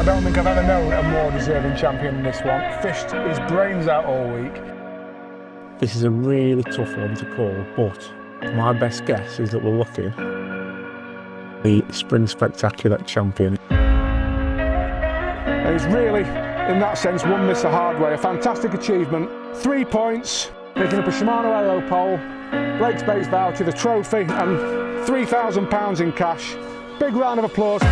I don't think I've ever known a more deserving champion than this one. Fished his brains out all week. This is a really tough one to call, but my best guess is that we're looking the Spring Spectacular champion. And he's really, in that sense, won this the hard way. A fantastic achievement. 3 points, picking up a Shimano Aero pole, Blake's Baits voucher, the trophy, and £3,000 in cash. Big round of applause.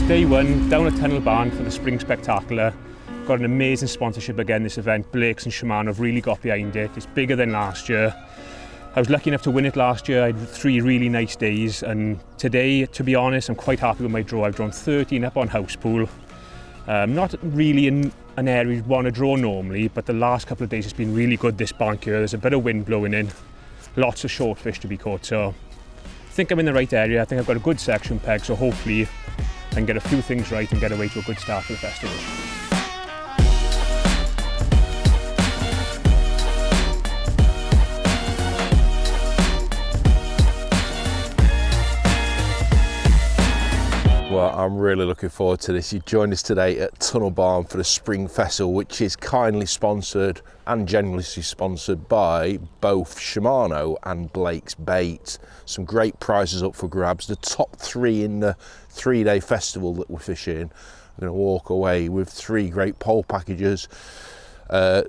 Day one, down at Tunnel Barn for the Spring Spectacular. Got an amazing sponsorship again this event. Blake's and Shimano have really got behind it. It's bigger than last year. I was lucky enough to win it last year. I had 3 really nice days, and today, to be honest, I'm quite happy with my draw. I've drawn 13 up on house pool. Not really in an area you'd want to draw normally, but the last couple of days has been really good this bank here. There's a bit of wind blowing in, lots of short fish to be caught, so I think I'm in the right area. I think I've got a good section peg, so hopefully I can get a few things right and get away to a good start for the festival. Well, I'm really looking forward to this. You joined us today at Tunnel Barn for the Spring Festival, which is kindly sponsored and generously sponsored by both Shimano and Blake's Baits. Some great prizes up for grabs. The top 3 in the 3-day festival that we're fishing are going to walk away with 3 great pole packages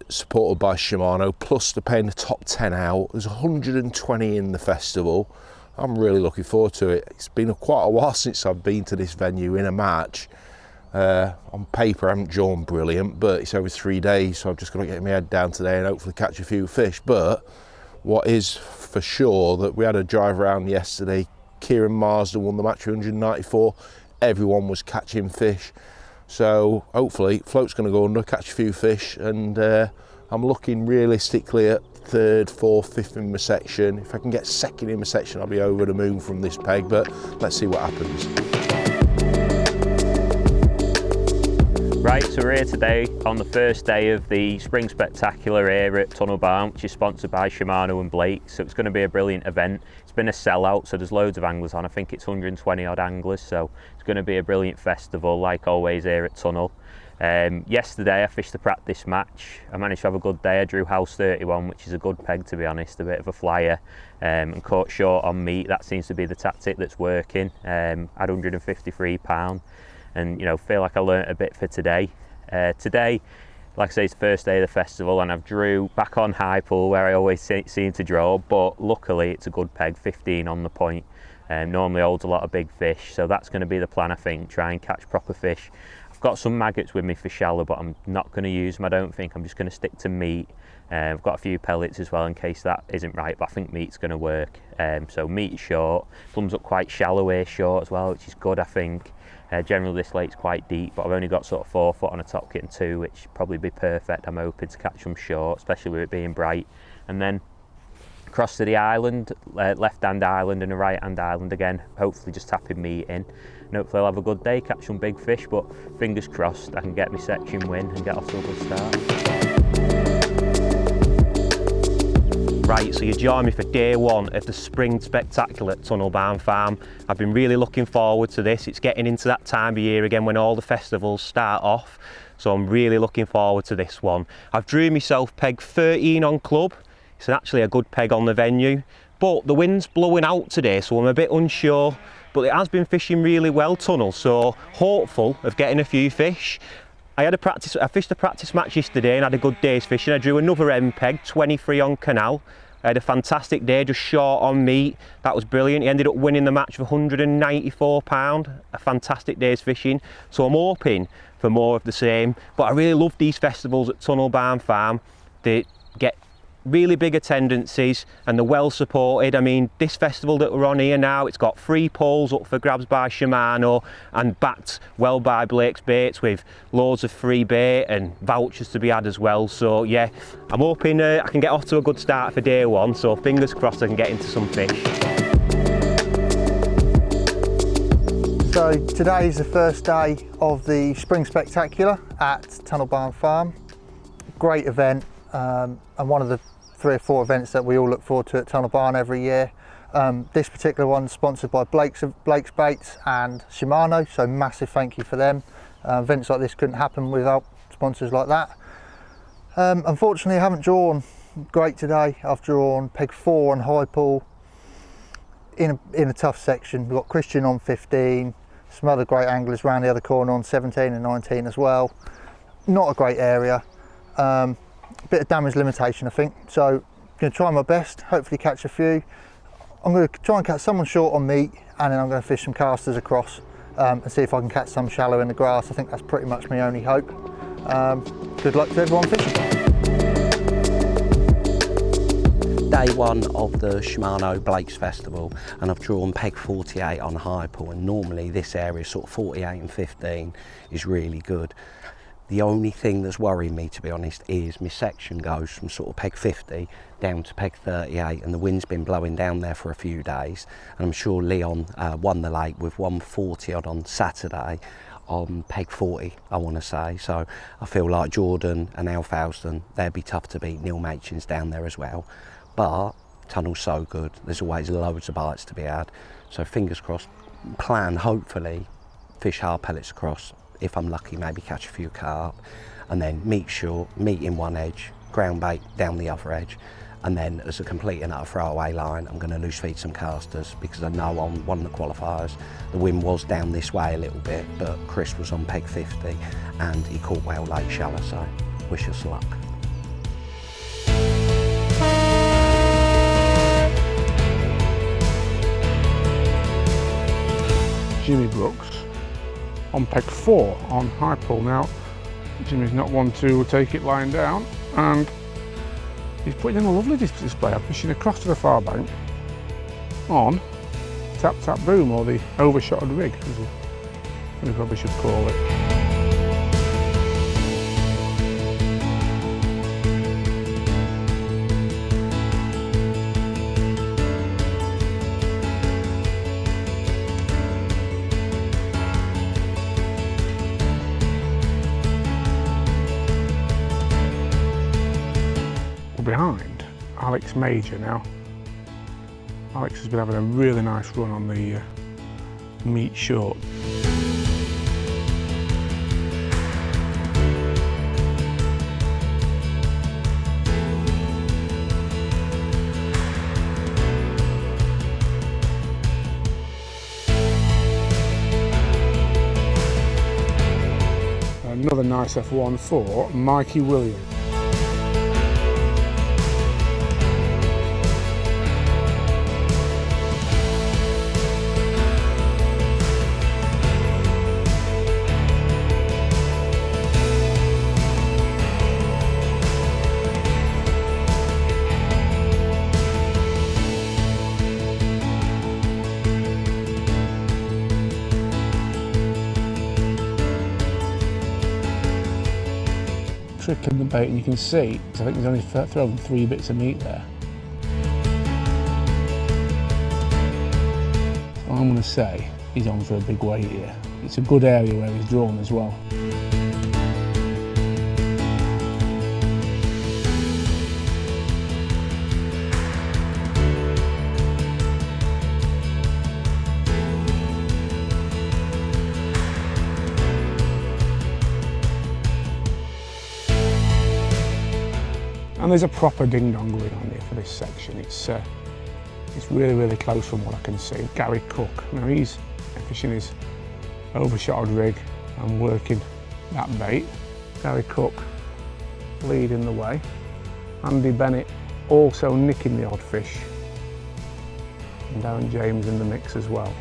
supported by Shimano, plus they're paying the top 10 out. There's 120 in the festival. I'm really looking forward to it. It's been quite a while since I've been to this venue in a match. On paper, I haven't drawn brilliant, but it's over 3 days, so I've just got to get my head down today and hopefully catch a few fish. But what is for sure that we had a drive around yesterday. Kieran Marsden won the match 194. Everyone was catching fish. So hopefully, float's going to go under, catch a few fish, and I'm looking realistically at 3rd, 4th, 5th in my section. If I can get 2nd in my section, I'll be over the moon from this peg, but let's see what happens. Right, so we're here today on the first day of the Spring Spectacular here at Tunnel Barn, which is sponsored by Shimano and Blake. So it's going to be a brilliant event. It's been a sellout, so there's loads of anglers on. I think it's 120 odd anglers, so it's going to be a brilliant festival, like always here at Tunnel. Yesterday I fished the practice match. I managed to have a good day. I drew house 31, which is a good peg, to be honest, a bit of a flyer, and caught short on meat. That seems to be the tactic that's working. Had £153, and you know, feel like I learnt a bit for today. Today, like I say, it's the first day of the festival, and I've drew back on high pool where I always seem to draw, but luckily it's a good peg, 15 on the point. Normally holds a lot of big fish, so that's going to be the plan, I think, try and catch proper fish. Got some maggots with me for shallow, but I'm not going to use them, I don't think. I'm just going to stick to meat. I've got a few pellets as well in case that isn't right, but I think meat's going to work. So meat is short, comes up quite shallow here short as well, which is good, I think. Generally this lake's quite deep, but I've only got sort of 4 foot on a top kit and 2, which probably be perfect. I'm hoping to catch them short, especially with it being bright. And then across to the island, left hand island and a right hand island again, hopefully just tapping meat in. And hopefully I'll have a good day, catch some big fish, but fingers crossed I can get my section win and get off to a good start. Right, so you join me for day 1 of the Spring Spectacular at Tunnel Barn Farm. I've been really looking forward to this. It's getting into that time of year again when all the festivals start off, so I'm really looking forward to this one. I've drew myself peg 13 on club. It's actually a good peg on the venue, but the wind's blowing out today, so I'm a bit unsure. But it has been fishing really well, Tunnel, so hopeful of getting a few fish. I fished a practice match yesterday and had a good day's fishing. I drew another end peg, 23 on canal. I had a fantastic day, just short on meat. That was brilliant. He ended up winning the match for £194. A fantastic day's fishing. So I'm hoping for more of the same. But I really love these festivals at Tunnel Barn Farm. They get really big attendances and they're well supported. I mean, this festival that we're on here now, it's got 3 poles up for grabs by Shimano and backed well by Blake's Baits with loads of free bait and vouchers to be had as well. So yeah, I'm hoping I can get off to a good start for day 1, so fingers crossed I can get into some fish. So today's the first day of the Spring Spectacular at Tunnel Barn Farm. Great event, and one of the 3 or 4 events that we all look forward to at Tunnel Barn every year. This particular one sponsored by Blake's Baits and Shimano, so massive thank you for them. Events like this couldn't happen without sponsors like that. Unfortunately, I haven't drawn great today. I've drawn peg 4 on high pool in a tough section. We've got Christian on 15, some other great anglers round the other corner on 17 and 19 as well. Not a great area. Bit of damage limitation, I think, so I'm going to try my best, hopefully catch a few. I'm going to try and catch someone short on meat, and then I'm going to fish some casters across and see if I can catch some shallow in the grass. I think that's pretty much my only hope. Good luck to everyone fishing. Day 1 of the Shimano Blake's Festival, and I've drawn peg 48 on high pool, and normally this area, sort of 48 and 15, is really good. The only thing that's worrying me, to be honest, is my section goes from sort of peg 50 down to peg 38, and the wind's been blowing down there for a few days, and I'm sure Leon won the lake with 140 odd on Saturday on peg 40, I want to say. So I feel like Jordan and Alfalston, they'd be tough to beat. Neil Machin's down there as well, but tunnel's so good, there's always loads of bites to be had. So fingers crossed, plan hopefully fish hard pellets across. If I'm lucky, maybe catch a few carp, and then meat short, meat in one edge, ground bait down the other edge, and then as a complete and utter throwaway line, I'm going to loose feed some casters, because I know on one of the qualifiers the wind was down this way a little bit, but Chris was on peg 50 and he caught whale lake shallow, so wish us luck. Jimmy Brooks on peg 4 on high pool. Now, Jimmy's not one to take it lying down, and he's putting in a lovely display. I'm fishing across to the far bank on tap tap boom, or the overshotted rig, as we probably should call it. Behind Alex Major now. Alex has been having a really nice run on the meat short. Another nice F1 for Mikey Williams. Tripping the bait, and you can see, I think he's only thrown 3 bits of meat there. So I'm going to say he's on for a big weight here. It's a good area where he's drawn as well. And there's a proper ding-dong going on here for this section. It's really, really close from what I can see. Gary Cook, now he's fishing his overshotted rig and working that bait. Gary Cook leading the way. Andy Bennett also nicking the odd fish. And Darren James in the mix as well.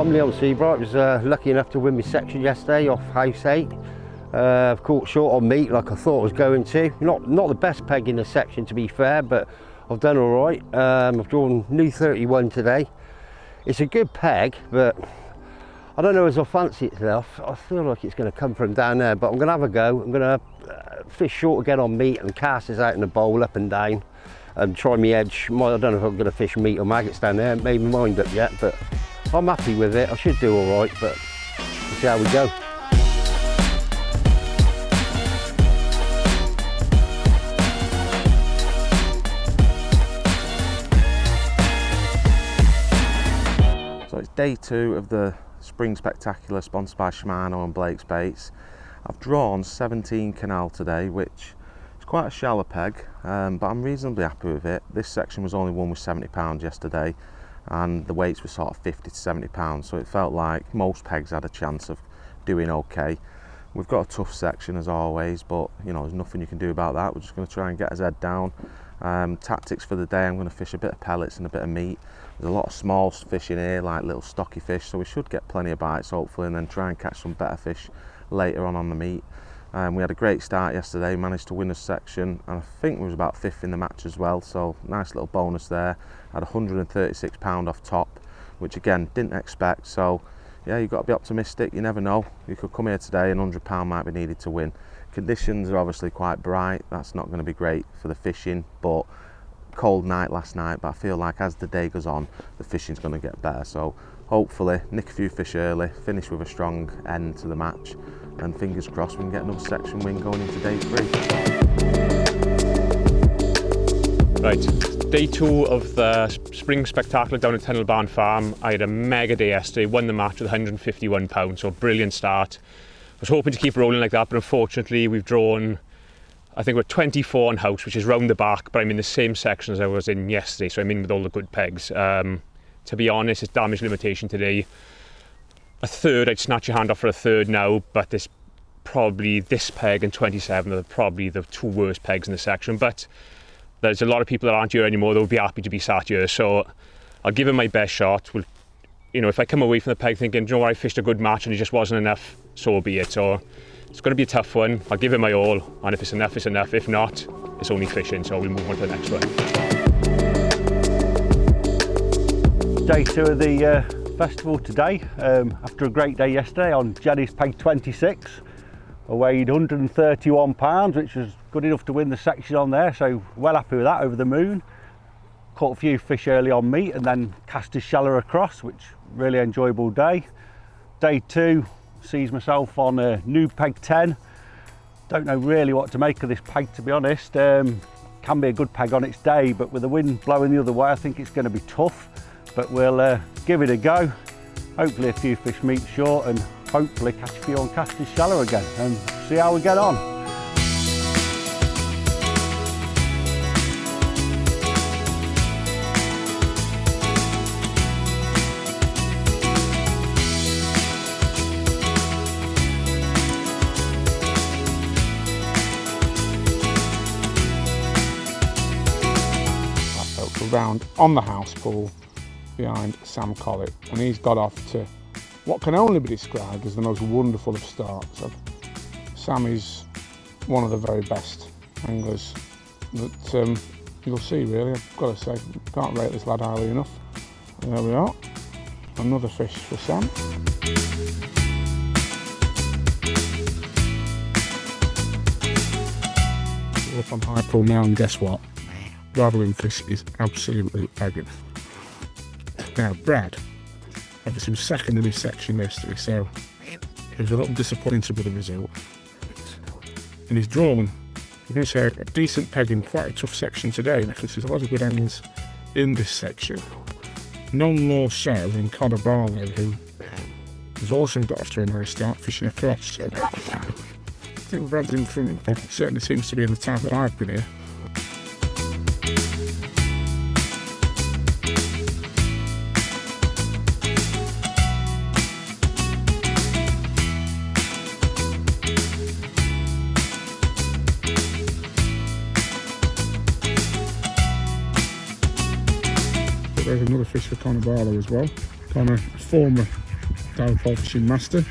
I'm Leon Seabright. Was lucky enough to win my section yesterday off house 8. I've caught short on meat like I thought I was going to. Not the best peg in the section to be fair, but I've done all right. I've drawn new 31 today. It's a good peg, but I don't know as I fancy it today. I feel like it's going to come from down there, but I'm going to have a go. I'm going to fish short again on meat and cast this out in the bowl up and down and try my edge. I don't know if I'm going to fish meat or maggots down there. I haven't made my mind up yet, but I'm happy with it. I should do all right, but we'll see how we go. So it's day 2 of the Spring Spectacular sponsored by Shimano and Blake's Baits. I've drawn 17 canal today, which is quite a shallow peg, but I'm reasonably happy with it. This section was only won with 70 pounds yesterday, and the weights were sort of 50 to 70 pounds, so it felt like most pegs had a chance of doing okay. We've got a tough section as always, but you know, there's nothing you can do about that. We're just going to try and get his head down. Tactics for the day, I'm going to fish a bit of pellets and a bit of meat. There's a lot of small fish in here, like little stocky fish, so we should get plenty of bites hopefully, and then try and catch some better fish later on the meat. We had a great start yesterday, managed to win a section, and I think we was about 5th in the match as well, so nice little bonus there. Had 136 pound off top, which again didn't expect, so yeah, you've got to be optimistic. You never know, you could come here today and 100 pound might be needed to win. Conditions are obviously quite bright, that's not going to be great for the fishing, but cold night last night, but I feel like as the day goes on the fishing's going to get better, so hopefully nick a few fish early, finish with a strong end to the match, and fingers crossed we can get another section win going into day 3. Right, day 2 of the Spring Spectacular down at Tunnel Barn Farm. I had a mega day yesterday, won the match with £151, so brilliant start. I was hoping to keep rolling like that, but unfortunately we've drawn, I think we're 24 on house, which is round the back, but I'm in the same section as I was in yesterday, so I'm in with all the good pegs. To be honest, it's damage limitation today. A third, I'd snatch your hand off for a third now, but this peg and 27 are probably the 2 worst pegs in the section, but there's a lot of people that aren't here anymore that would be happy to be sat here, so I'll give it my best shot. You know, if I come away from the peg thinking, you know what, I fished a good match and it just wasn't enough, so be it. So it's going to be a tough one. I'll give it my all, and if it's enough, it's enough. If not, it's only fishing, so we'll move on to the next one. Day 2 of the festival today. After a great day yesterday on Jenny's peg 26, I weighed 131 pounds, which was good enough to win the section on there, so well happy with that over the moon. Caught a few fish early on meat and then cast a shallow across, which really enjoyable day. Day 2 sees myself on a new peg 10. Don't know really what to make of this peg, to be honest. Can be a good peg on its day, but with the wind blowing the other way I think it's going to be tough, but we'll give it a go. Hopefully a few fish meet short and hopefully catch a few on casters shallow again and see how we get on. Round on the house pool behind Sam Collett, and he's got off to what can only be described as the most wonderful of starts. Sam is one of the very best anglers that you'll see, really. I've got to say, can't rate this lad highly enough. And there we are, another fish for Sam. We're up on high pool now, and guess what? Rattling fish is absolutely pegging. Now, Brad obviously was second in his section yesterday, so it was a little disappointed with the result. And he's drawn, you can say, a decent peg in quite a tough section today, because there's a lot of good angles in this section. None more so than Connor Barlow, who has also got off to a nice start fishing across. So I think Brad's in front. It certainly seems to be in the time that I've been here. There's another fish for Connor Barlow as well. Connor, former style pole fishing master.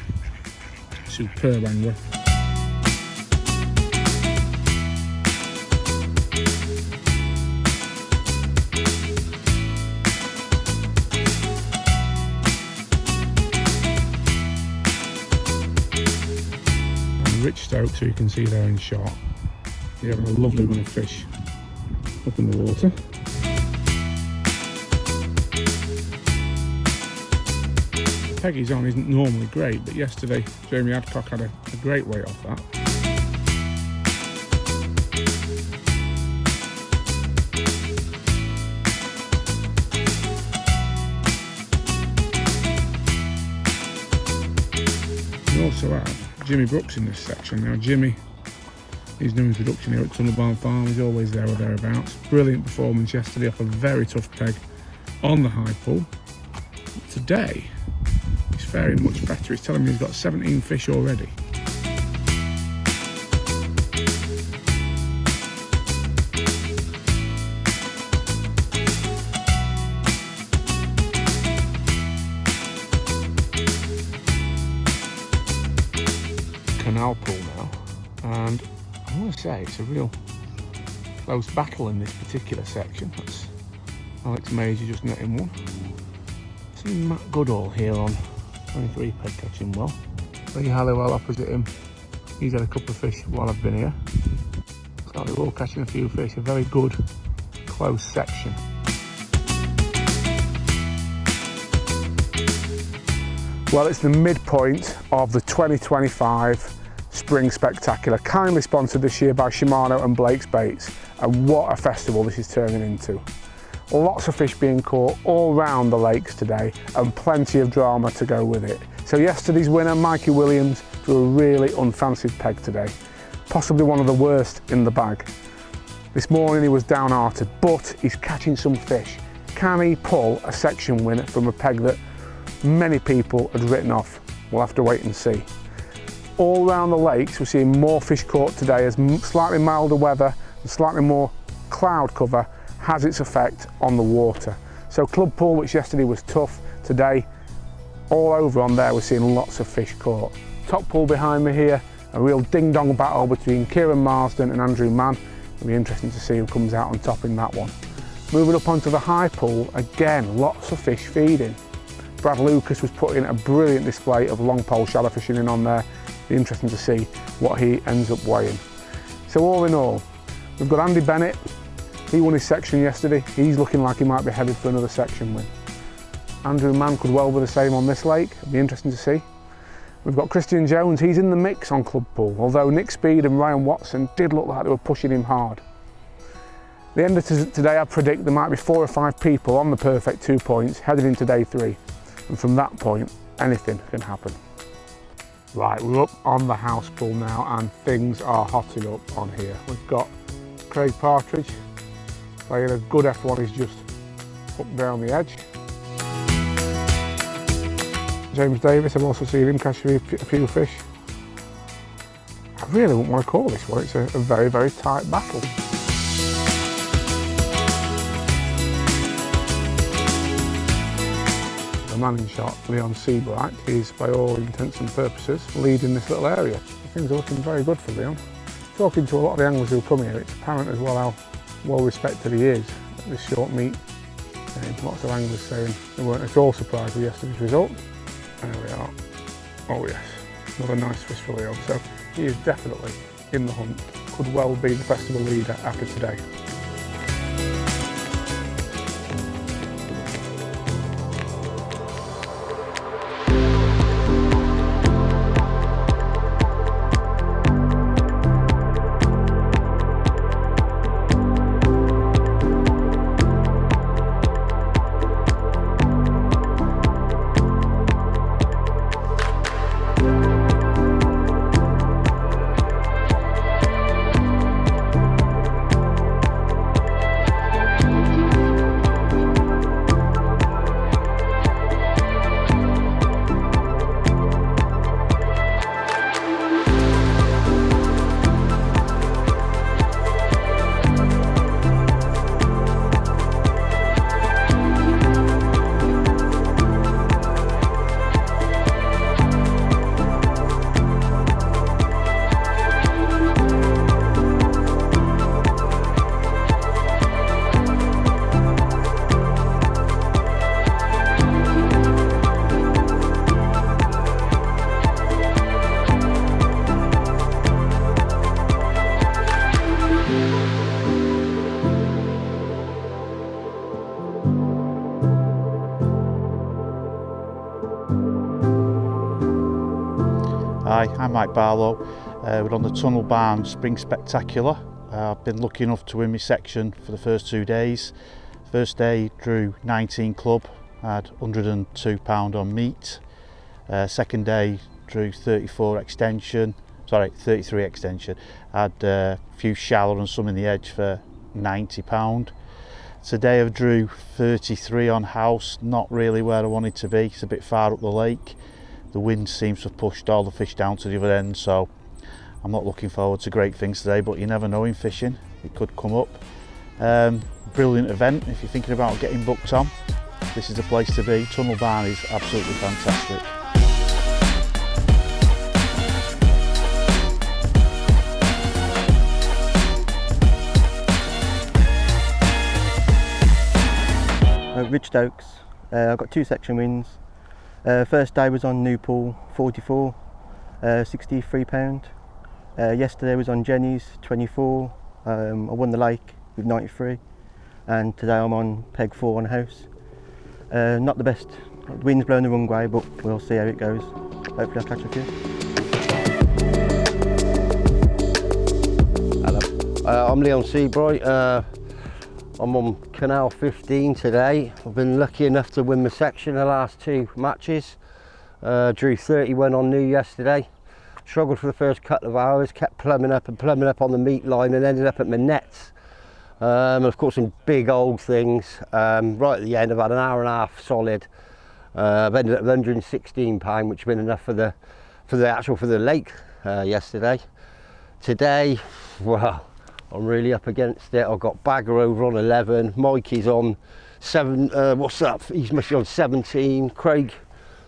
Superb angler. Rich Stoke, so you can see there in shot. You're having a lovely run of fish up in the water. The peg he's on isn't normally great, but yesterday Jamie Adcock had a great weight off that. We also have Jimmy Brooks in this section. Now Jimmy, he's doing his production here at Tunnel Barn Farm, he's always there or thereabouts. Brilliant performance yesterday off a very tough peg on the high pull. Today, he's faring much better. He's telling me he's got 17 fish already. Canal pool now, and I want to say it's a real close battle in this particular section. That's Alex Major just netting one. See Matt Goodall here on 23 peg catching well. Lee Halliwell opposite him, he's had a couple of fish while I've been here. Looks like they're all catching a few fish, a very good close section. Well, it's the midpoint of the 2025 Spring Spectacular, kindly sponsored this year by Shimano and Blake's Baits, and what a festival this is turning into. Lots of fish being caught all round the lakes today, and plenty of drama to go with it. So yesterday's winner, Mikey Williams, drew a really unfancied peg today, possibly one of the worst in the bag. This morning he was downhearted, but he's catching some fish. Can he pull a section win from a peg that many people had written off? We'll have to wait and see. All around the lakes we're seeing more fish caught today as slightly milder weather and slightly more cloud cover has its effect on the water. So club pool, which yesterday was tough, today all over on there we're seeing lots of fish caught. Top pool behind me here, a real ding dong battle between Kieran Marsden and Andrew Mann. It'll be interesting to see who comes out on top in that one. Moving up onto the high pool, again lots of fish feeding. Brad Lucas was putting a brilliant display of long pole shallow fishing in on there. Be interesting to see what he ends up weighing. So all in all, we've got Andy Bennett. He won his section yesterday. He's looking like he might be headed for another section win. Andrew Mann could well be the same on this lake. It'll be interesting to see. We've got Christian Jones. He's in the mix on club pool, although Nick Speed and Ryan Watson did look like they were pushing him hard. At the end of today, I predict there might be 4 or 5 people on the perfect 2 points headed into day 3. And from that point, anything can happen. Right, we're up on the house pool now and things are hotting up on here. We've got Craig Partridge playing a good F1, he's just up down the edge. James Davis, I've also seen him catch a few fish. I really wouldn't want to call this one, it's a very, very tight battle. The man in shot, Leon Seabright, is by all intents and purposes leading this little area. Things are looking very good for Leon. Talking to a lot of the anglers who come here, it's apparent as well how well respected he is at this short meet. Lots of anglers saying they weren't at all surprised with yesterday's result. There we are. Oh yes, another nice fish for Leon. So he is definitely in the hunt. Could well be the festival leader after today. Hi, I'm Mike Barlow. We're on the Tunnel Barn Spring Spectacular. I've been lucky enough to win my section for the first 2 days. First day drew 19 club, had £102 on meat. Second day drew 33 extension, had a few shallow and some in the edge for £90. Today I drew 33 on house, not really where I wanted to be, it's a bit far up the lake. The wind seems to have pushed all the fish down to the other end, so I'm not looking forward to great things today, but you never know in fishing, it could come up. Brilliant event. If you're thinking about getting booked on, this is the place to be. Tunnel Barn is absolutely fantastic. Rich Stokes. I've got 2 section wins. First day was on Newpool 44, £63. Yesterday was on Jenny's 24. I won the lake with 93, and today I'm on peg 4 on house. Not the best, the wind's blowing the wrong way, but we'll see how it goes. Hopefully I'll catch a few. Hello, I'm Leon Seabright. I'm on Canal 15 today. I've been lucky enough to win my section the last 2 matches. Drew 31 on new yesterday. Struggled for the first couple of hours, kept plumbing up on the meat line and ended up at my nets. And of course some big old things. Right at the end I've had an hour and a half solid. I've ended up with £116, which has been enough for the lake yesterday. Today, well, I'm really up against it. I've got Bagger over on 11, Mikey's on 7, what's that? He's must be on 17, Craig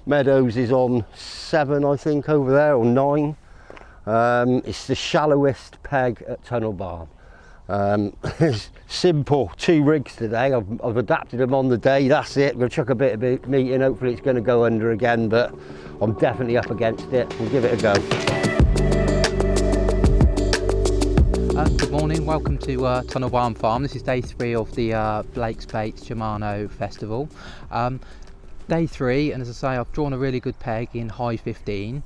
Meadows is on 7 I think over there, or 9. It's the shallowest peg at Tunnel Barn. It's simple, 2 rigs today. I've adapted them on the day, that's it. I'm going to chuck a bit of meat in, hopefully it's going to go under again, but I'm definitely up against it. We'll give it a go. Good morning, welcome to Tunnel Barn Farm. This is day 3 of the Blake's Baits Shimano Festival. Day 3, and as I say, I've drawn a really good peg in high 15.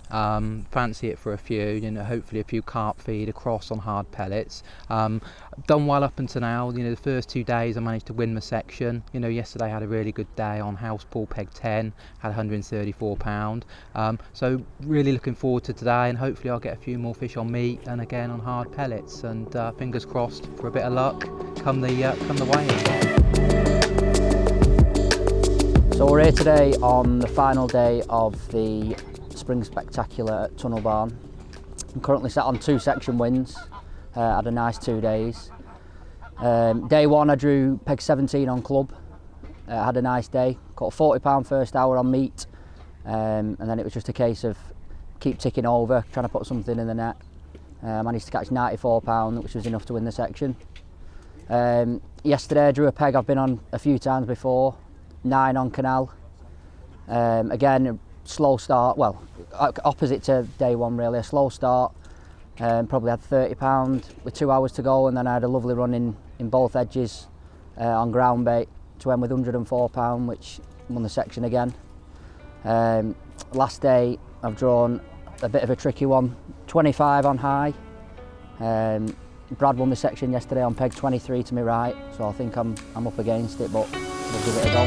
Fancy it for a few, you know, hopefully a few carp feed across on hard pellets. Done well up until now. You know, the first 2 days I managed to win my section. You know, yesterday I had a really good day on house pool peg 10, had £134. So really looking forward to today, and hopefully I'll get a few more fish on meat and again on hard pellets. And fingers crossed for a bit of luck come the weigh-in. So we're here today on the final day of the Spring Spectacular at Tunnel Barn. I'm currently sat on 2 section wins, had a nice 2 days. Day 1 I drew peg 17 on club, had a nice day, caught a £40 first hour on meat, and then it was just a case of keep ticking over, trying to put something in the net. I managed to catch £94, which was enough to win the section. Yesterday I drew a peg I've been on a few times before, 9 on canal. Again, slow start, well, opposite to day 1 really, a slow start. Probably had £30 with 2 hours to go, and then I had a lovely run in both edges on ground bait to end with £104, which won the section again. Last day I've drawn a bit of a tricky one, 25 on high. Brad won the section yesterday on peg 23 to my right, so I think I'm up against it, but we'll give it a go.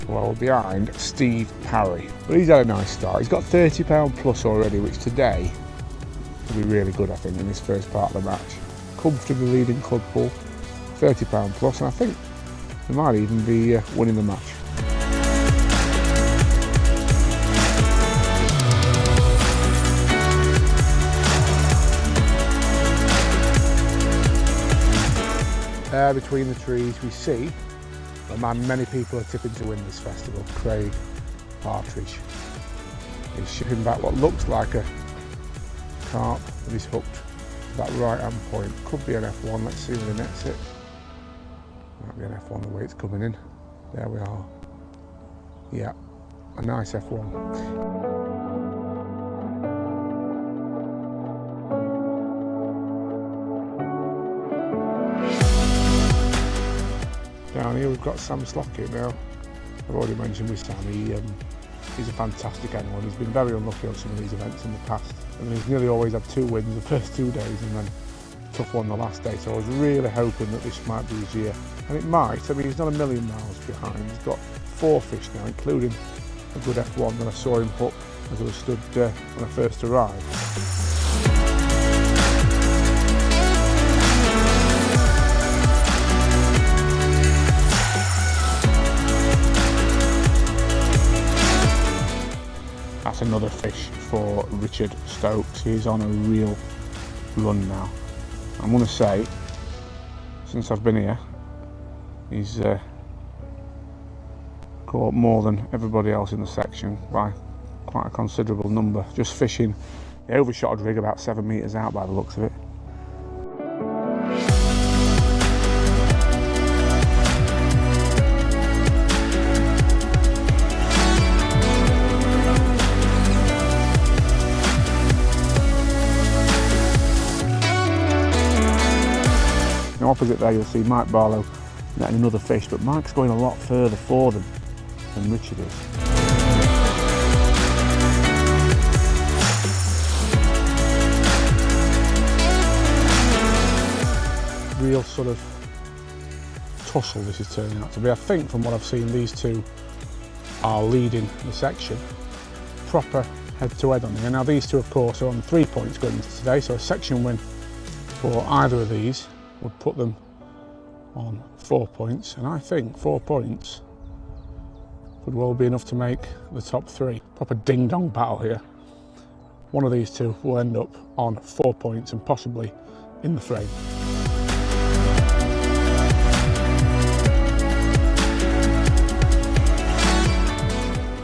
Well, behind Steve Parry, but he's had a nice start. He's got £30 plus already, which today will be really good, I think, in this first part of the match. Comfortably leading club pool, £30 plus, and I think he might even be winning the match. There between the trees we see a man many people are tipping to win this festival, Craig Partridge. He's shipping back what looks like a carp that he's hooked to that right hand point. Could be an F1, let's see where the net's it. Might be an F1 the way it's coming in. There we are. Yeah, a nice F1. Down here we've got Sam Slockett now. I've already mentioned with Sam, he's a fantastic angler. He's been very unlucky on some of these events in the past. I mean, he's nearly always had 2 wins the first 2 days and then a tough one the last day, so I was really hoping that this might be his year. And it might. I mean, he's not a million miles behind. He's got 4 fish now, including a good F1 that I saw him hook as I was stood when I first arrived. That's another fish for Richard Stokes. He's on a real run now. I'm going to say, since I've been here, he's caught more than everybody else in the section by quite a considerable number. Just fishing, he overshot a rig about 7 metres out by the looks of it. Now opposite there you'll see Mike Barlow netting another fish, but Mike's going a lot further for them than Richard is. Real sort of tussle this is turning out to be. I think from what I've seen, these two are leading the section. Proper head-to-head on here. Now these two of course are on 3 points going into today, so a section win for either of these would put them on 4 points, and I think 4 points would well be enough to make the top 3. Proper ding-dong battle here. One of these two will end up on 4 points and possibly in the frame.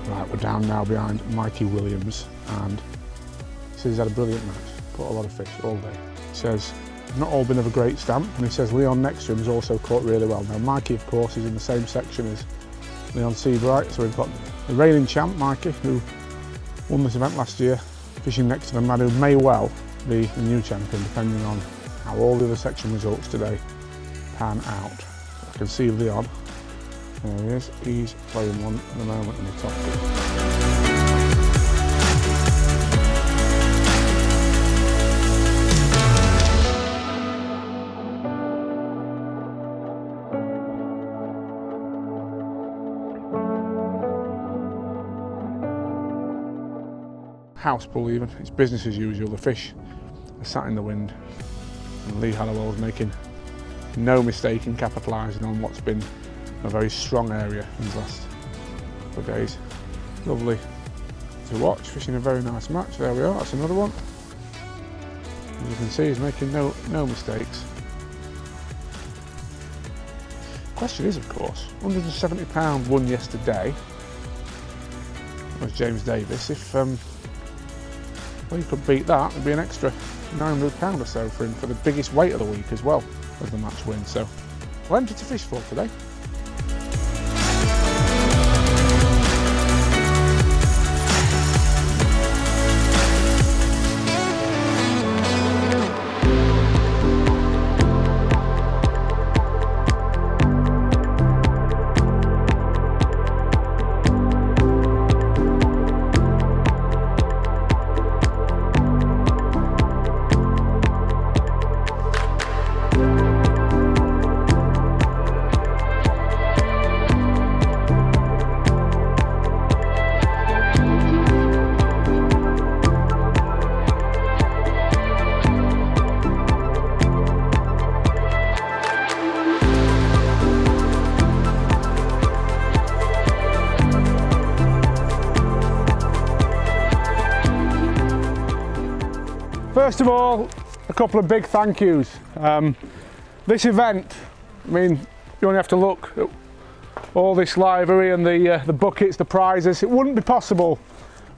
Right, we're down now behind Mikey Williams, and he says he's had a brilliant match, caught a lot of fish all day. He says not all been of a great stamp, and he says Leon next to him has also caught really well. Now Mikey of course is in the same section as Leon Seabright, so we've got the reigning champ Mikey, who won this event last year, fishing next to the man who may well be the new champion depending on how all the other section results today pan out. I can see Leon, there he is, he's playing one at the moment in the top group. House pull even, it's business as usual. The fish are sat in the wind and Lee Hallowell's making no mistake in capitalising on what's been a very strong area in these last couple of days. Lovely to watch, fishing a very nice match. There we are, that's another one. As you can see, he's making no mistakes. Question is, of course, £170 won yesterday was James Davis. If well, you could beat that, it'd be an extra £900 or so for him for the biggest weight of the week as well as the match win. So plenty to fish for today. First of all, a couple of big thank yous. This event, I mean, you only have to look at all this livery and the buckets, the prizes. It wouldn't be possible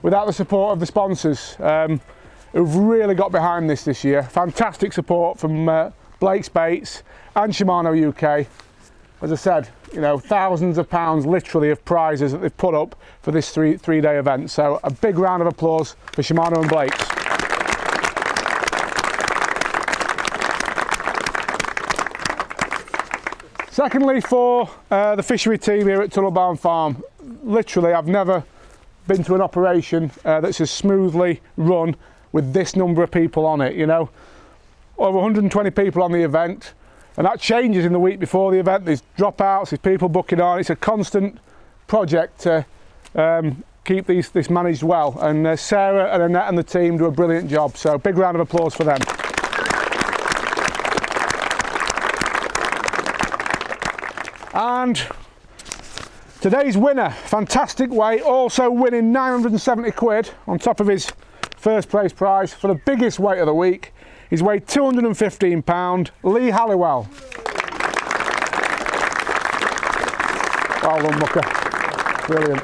without the support of the sponsors who've really got behind this year. Fantastic support from Blake's Baits and Shimano UK. as I said, you know, thousands of pounds literally of prizes that they've put up for this three-day event. So a big round of applause for Shimano and Blakes. Secondly, for the fishery team here at Tunnelbarn Farm, literally I've never been to an operation that's as smoothly run with this number of people on it, you know. Over 120 people on the event, and that changes in the week before the event. There's dropouts, there's people booking on. It's a constant project to keep this managed well, and Sarah and Annette and the team do a brilliant job, so big round of applause for them. And today's winner, fantastic weight, also winning 970 quid on top of his first place prize for the biggest weight of the week. He's weighed 215 pounds, Lee Halliwell. Well done, Mucker. Brilliant.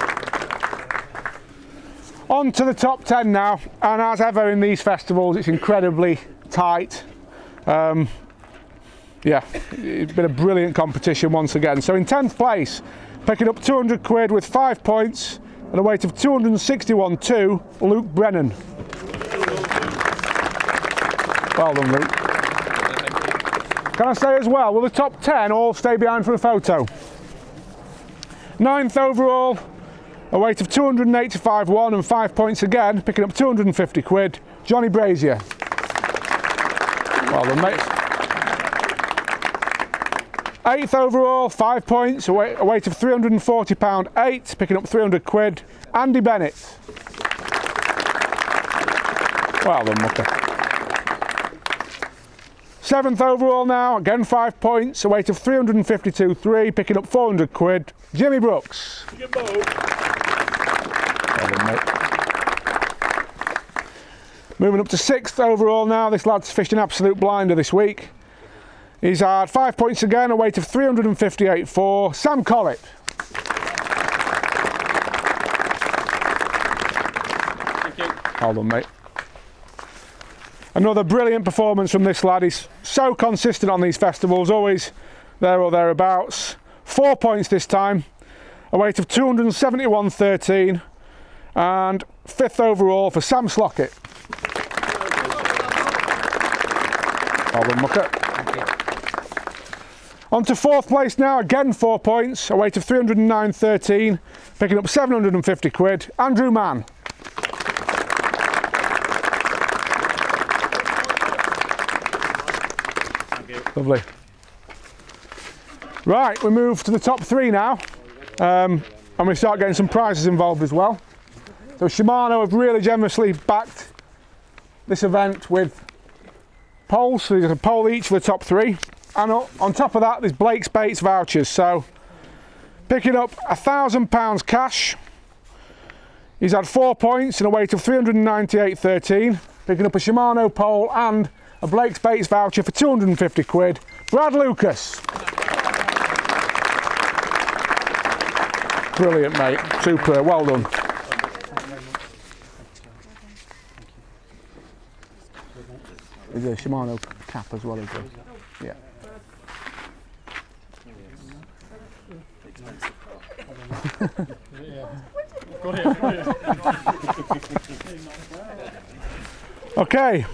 On to the top 10 now, and as ever in these festivals, it's incredibly tight. Yeah, it's been a brilliant competition once again. So in 10th place, picking up 200 quid with 5 points and a weight of 261.2, Luke Brennan. Well done, Luke. Can I say as well, will the top 10 all stay behind for a photo? 9th overall, a weight of 285.1 and 5 points again, picking up 250 quid, Johnny Brazier. Well done, mate. 8th overall, 5 points, a weight of 340 pound 8, picking up 300 quid, Andy Bennett. Well done, Mucker. 7th overall now, again 5 points, a weight of 352.3, picking up 400 quid, Jimmy Brooks. Well done, mate. Moving up to 6th overall now, this lad's fished an absolute blinder this week. He's had 5 points again, a weight of 358.4, Sam Collett. Thank you. Well done, mate. Another brilliant performance from this lad. He's so consistent on these festivals, always there or thereabouts. 4 points this time, a weight of 271.13, and 5th overall for Sam Slockett. Well done, Mucker. On to 4th place now, again 4 points, a weight of 309.13, picking up 750 quid, Andrew Mann. Lovely. Right, we move to the top 3 now, and we start getting some prizes involved as well. So Shimano have really generously backed this event with poles, so there's a pole each for the top 3. And on top of that, there's Blake's Baits vouchers. So picking up £1,000 cash. He's had 4 points and a weight of 398.13. Picking up a Shimano pole and a Blake's Baits voucher for 250 quid. Brad Lucas. Brilliant, mate. Super. Well done. There's a Shimano cap as well, is there? Yeah. Okay,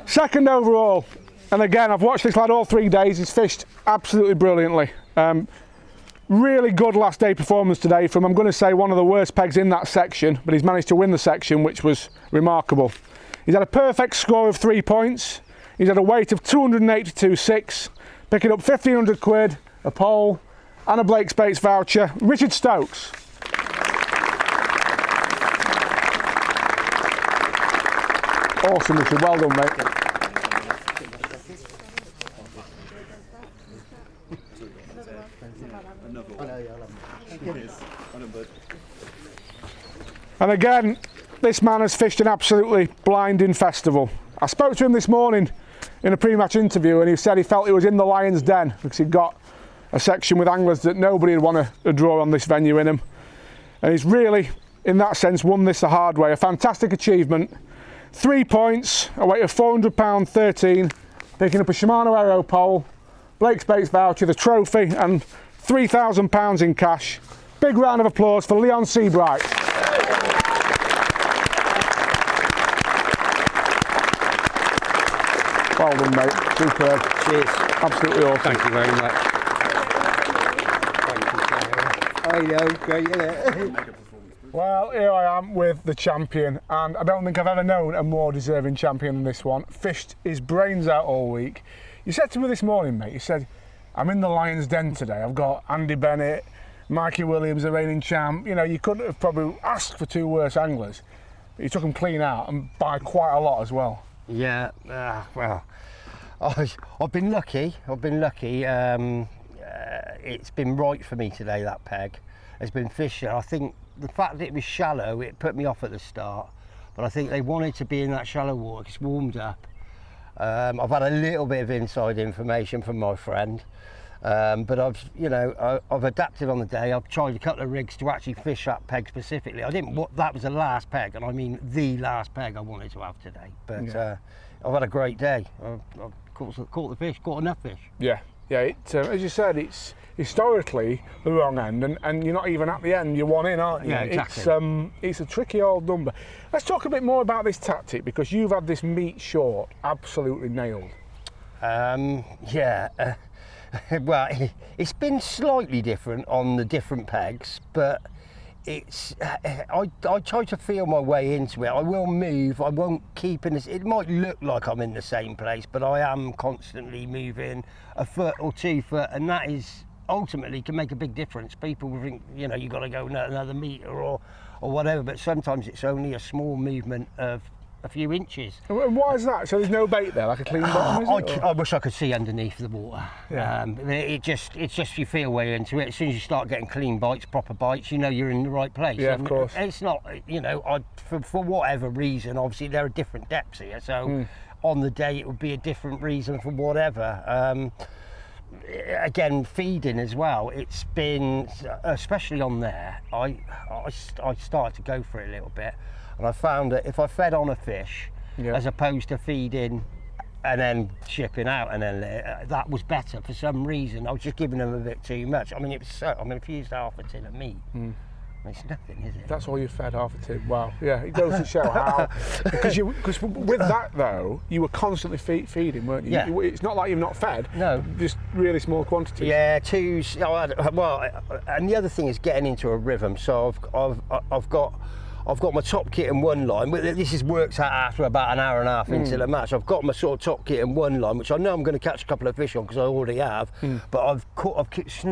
2nd overall, and again I've watched this lad all 3 days. He's fished absolutely brilliantly. Really good last day performance today from, I'm going to say, one of the worst pegs in that section, but he's managed to win the section, which was remarkable. He's had a perfect score of 3 points. He's had a weight of 282.6, picking up 1,500 quid, a pole, and a Blake's Baits voucher. Richard Stokes. Awesome, Richard. Well done, mate. And again, this man has fished an absolutely blinding festival. I spoke to him this morning in a pre-match interview, and he said he felt he was in the lion's den because he'd got a section with anglers that nobody would want to draw on this venue in him. And he's really, in that sense, won this the hard way. A fantastic achievement. 3 points, a weight of £400.13, picking up a Shimano Aero pole, Blake's Baits voucher, the trophy, and £3,000 in cash. Big round of applause for Leon Seabright. Well done, mate. Superb. Cheers. Absolutely awesome. Thank you very much. I know, great, isn't it? Well, here I am with the champion, and I don't think I've ever known a more deserving champion than this one. Fished his brains out all week. You said to me this morning, mate, you said, I'm in the lion's den today. I've got Andy Bennett, Mikey Williams, the reigning champ. You know, you couldn't have probably asked for two worse anglers, but you took them clean out and by quite a lot as well. Yeah, well, I've been lucky. It's been right for me today, that peg. It's been fishing. I think the fact that it was shallow, it put me off at the start, but I think they wanted to be in that shallow water. It's warmed up. I've had a little bit of inside information from my friend, but I've adapted on the day. I've tried a couple of rigs to actually fish that peg specifically. That was the last peg, and I mean the last peg I wanted to have today. But yeah. I've had a great day. I've caught the fish, caught enough fish. Yeah, as you said, it's historically the wrong end, and you're not even at the end, you're one in, aren't you? Yeah, exactly. It's a tricky old number. Let's talk a bit more about this tactic, because you've had this meat short absolutely nailed. Well, it's been slightly different on the different pegs, but I try to feel my way into it. I will move, I won't keep in this. It might look like I'm in the same place, but I am constantly moving a foot or 2 foot, and that is ultimately can make a big difference. People will think, you know, you've got to go another metre or whatever, but sometimes it's only a small movement of a few inches. And why is that? So there's no bait there, like a clean bottom, is it? I wish I could see underneath the water. Yeah. It's just you feel way into it. As soon as you start getting clean bites, proper bites, you know you're in the right place. Yeah, of course. It's not, you know, for whatever reason, obviously there are different depths here, so on the day it would be a different reason for whatever. Again, feeding as well, it's been, especially on there, I started to go for it a little bit, and I found that if I fed on a fish, as opposed to feeding and then shipping out, and then that was better for some reason. I was just giving them a bit too much. I mean, if you used half a tin of meat, it's nothing, is it? That's all you fed, half a tin. Wow. Yeah, it goes to show how. Because with that though, you were constantly feeding, weren't you? Yeah. It's not like you've not fed. No. Just really small quantities. Yeah, and the other thing is getting into a rhythm. So I've got my top kit and one line. This works out after about an hour and a half into the match. I've got my sort of top kit and one line, which I know I'm going to catch a couple of fish on because I already have. But I've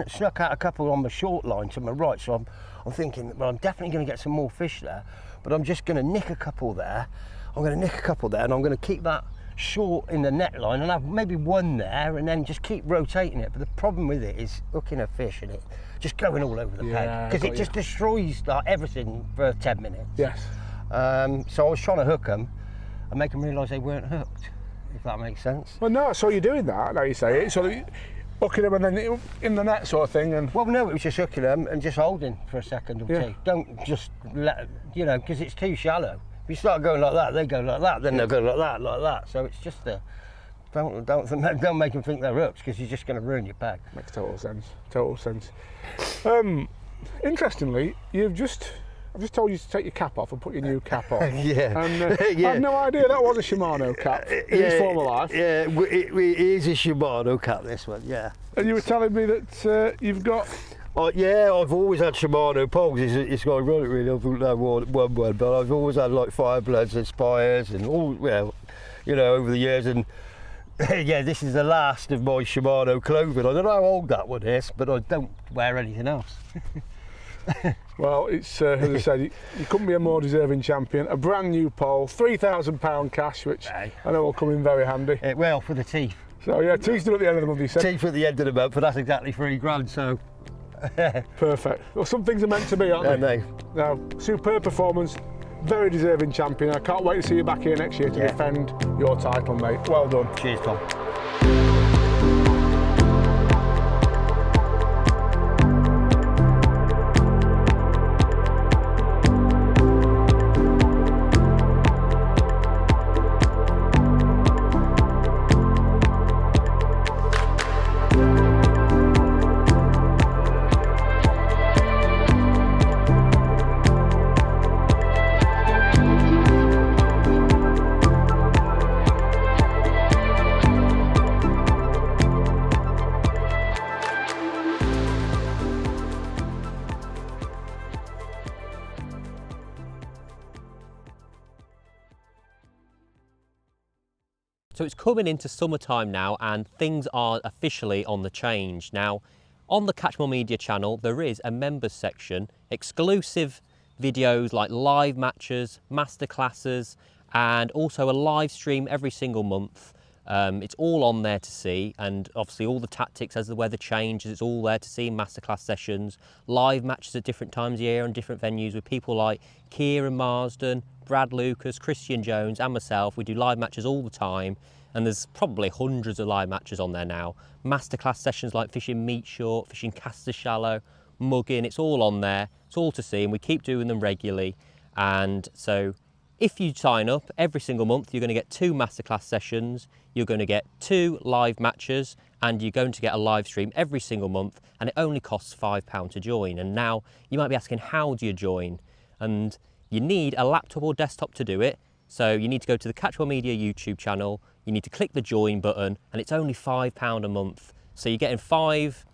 snuck out a couple on my short line to my right. So I'm thinking, well, I'm definitely going to get some more fish there. But I'm just going to nick a couple there. And I'm going to keep that short in the net line and have maybe one there, and then just keep rotating it. But the problem with it is hooking a fish and it just going all over the peg, because it just destroys everything for 10 minutes. Yes. So I was trying to hook them and make them realise they weren't hooked, if that makes sense. Well, no, so you're doing that, now you say it, so hooking them and then in the net sort of thing. And well, no, it was just hooking them and just holding for a second or two. Don't just let, you know, because it's too shallow. If you start going like that, they go like that, then they'll go like that. So it's just don't make them think they're hooks, because you're just going to ruin your peg. Makes total sense. Interestingly, I've just told you to take your cap off and put your new cap on. Yeah. And I had no idea that was a Shimano cap in its former life. Yeah, it is a Shimano cap, this one, yeah. And you were telling me that you've got... yeah, I've always had Shimano poles. It's ironic really, I've had one, but I've always had like Firebloods and Spires and all, well, you know, over the years. And yeah, this is the last of my Shimano clothing. I don't know how old that one is, but I don't wear anything else. Well, it's as I said, you couldn't be a more deserving champion. A brand new pole, £3,000 cash, which I know will come in very handy. It will, for the teeth. So yeah, teeth's done at the end of the month, you said. Teeth at the end of the month, but that's exactly £3,000, so. Perfect. Well, some things are meant to be, aren't they? Now, superb performance, very deserving champion. I can't wait to see you back here next year to defend your title, mate. Well done. Cheers, Tom. So it's coming into summertime now and things are officially on the change. Now, on the Catch More Media channel, there is a members section, exclusive videos like live matches, masterclasses, and also a live stream every single month. It's all on there to see, and obviously all the tactics as the weather changes, it's all there to see. Masterclass sessions, live matches at different times of year on different venues with people like Kieran Marsden, Brad Lucas, Christian Jones and myself. We do live matches all the time, and there's probably hundreds of live matches on there now. Masterclass sessions like fishing meat short, fishing caster shallow, mugging, it's all on there. It's all to see, and we keep doing them regularly. And so if you sign up every single month, you're going to get 2 masterclass sessions, you're going to get 2 live matches, and you're going to get a live stream every single month, and it only costs £5 to join. And now you might be asking, how do you join? And you need a laptop or desktop to do it. So you need to go to the Catch More Media YouTube channel, you need to click the join button, and it's only £5 a month. So you're getting 5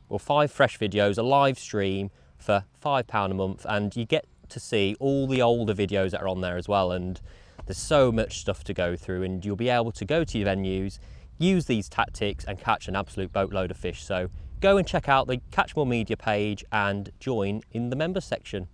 fresh videos, a live stream for £5 a month, and you get to see all the older videos that are on there as well. And there's so much stuff to go through, and you'll be able to go to your venues, use these tactics and catch an absolute boatload of fish. So go and check out the Catch More Media page and join in the members section.